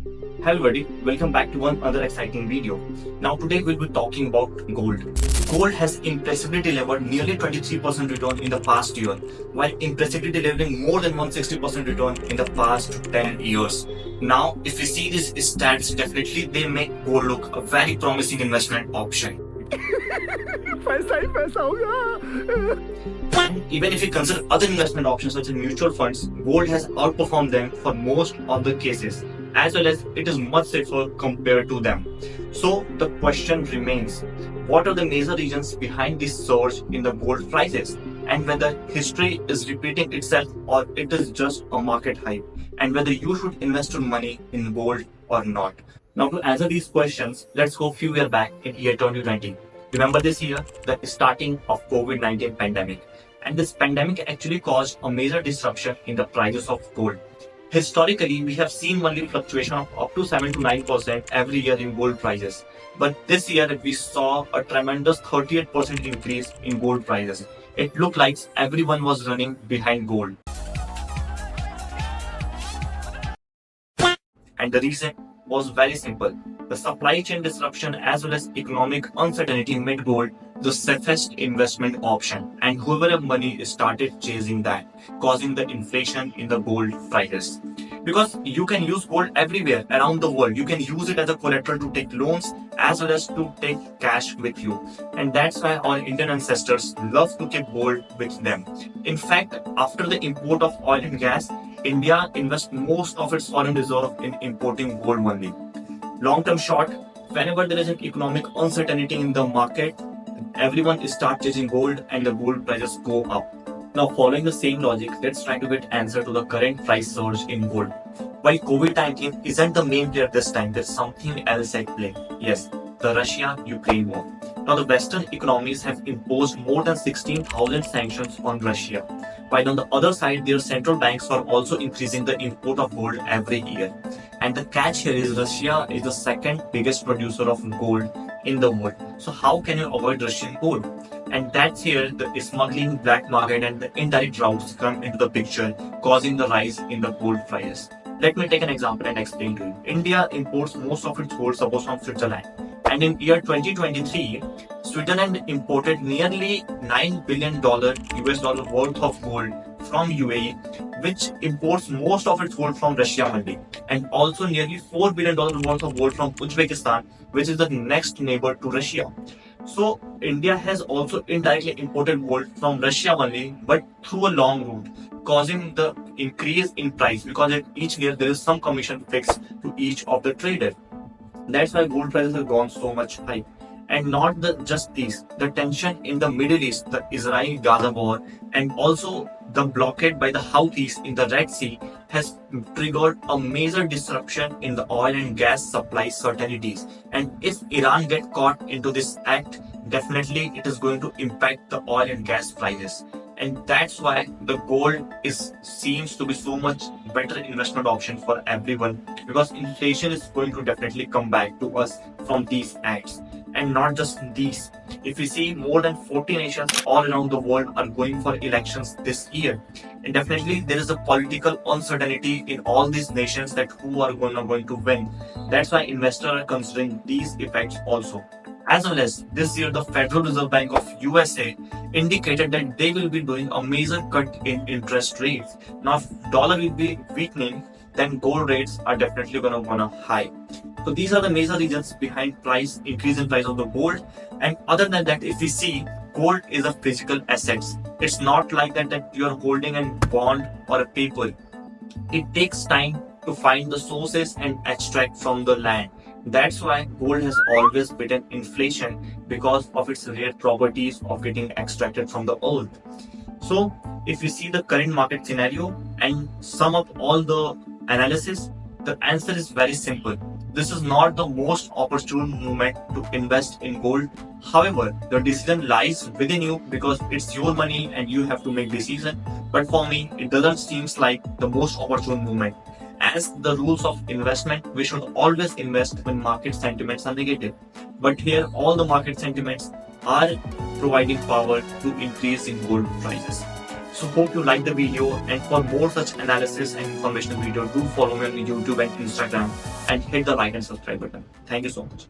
Hello everybody, welcome back to one other exciting video. Now today we'll be talking about gold. Gold has impressively delivered nearly 23% return in the past year, while impressively delivering more than 160% return in the past 10 years. Now, if we see these stats, definitely they make gold look a very promising investment option. पैसा ही पैसा होगा। And even if you consider other investment options such as mutual funds, gold has outperformed them for most of the cases, as well as it is much safer compared to them. So the question remains, what are the major reasons behind this surge in the gold prices, and whether history is repeating itself or it is just a market hype, and whether you should invest your money in gold or not. Now to answer these questions, let's go a few years back in year 2020. Remember this year, the starting of COVID-19 pandemic. And this pandemic actually caused a major disruption in the prices of gold. Historically, we have seen monthly fluctuation of up to 7 to 9% every year in gold prices. But this year, we saw a tremendous 38% increase in gold prices. It looked like everyone was running behind gold. And the reason was very simple. The supply chain disruption as well as economic uncertainty made gold the safest investment option, and whoever had money started chasing that, causing the inflation in the gold prices. Because you can use gold everywhere around the world. You can use it as a collateral to take loans as well as to take cash with you. And that's why our Indian ancestors love to keep gold with them. In fact, after the import of oil and gas, India invests most of its foreign reserve in importing gold only. Long term short, whenever there is an economic uncertainty in the market, everyone starts chasing gold and the gold prices go up. Now following the same logic, let's try to get answer to the current price surge in gold. While COVID-19 isn't the main player this time, there's something else at play. Yes, the Russia-Ukraine war. Now the Western economies have imposed more than 16,000 sanctions on Russia. While on the other side, their central banks are also increasing the import of gold every year. And the catch here is Russia is the second biggest producer of gold in the world. So how can you avoid Russian gold? And that's here the smuggling, black market and the indirect routes come into the picture, causing the rise in the gold prices. Let me take an example and explain to you. India imports most of its gold suppose from Switzerland. And in year 2023, Switzerland imported nearly $9 billion US dollar worth of gold from UAE, which imports most of its gold from Russia only, and also nearly $4 billion worth of gold from Uzbekistan, which is the next neighbor to Russia. So India has also indirectly imported gold from Russia only, but through a long route, causing the increase in price because at each year there is some commission fixed to each of the traders. That's why gold prices have gone so much high. And not just these, the tension in the Middle East, the Israel-Gaza war, and also the blockade by the Houthis in the Red Sea has triggered a major disruption in the oil and gas supply certainties. And if Iran gets caught into this act, definitely it is going to impact the oil and gas prices. And that's why the gold seems to be so much better investment option for everyone, because inflation is going to definitely come back to us from these acts. And not just these. If we see, more than 40 nations all around the world are going for elections this year. And definitely there is a political uncertainty in all these nations that who are going to win. That's why investors are considering these effects also. As well as this year, the Federal Reserve Bank of USA indicated that they will be doing a major cut in interest rates. Now, if dollar will be weakening, then gold rates are definitely going to go high. So these are the major reasons behind increase in price of the gold. And other than that, if we see, gold is a physical asset. It's not like that you are holding a bond or a paper. It takes time to find the sources and extract from the land. That's why gold has always beaten inflation, because of its rare properties of getting extracted from the earth. So if you see the current market scenario and sum up all the analysis, the answer is very simple. This is not the most opportune moment to invest in gold. However, the decision lies within you because it's your money and you have to make decision. But for me, it doesn't seem like the most opportune moment. As the rules of investment, we should always invest when market sentiments are negative. But here, all the market sentiments are providing power to increase in gold prices. So hope you like the video, and for more such analysis and informational video, do follow me on YouTube and Instagram and hit the like and subscribe button. Thank you so much.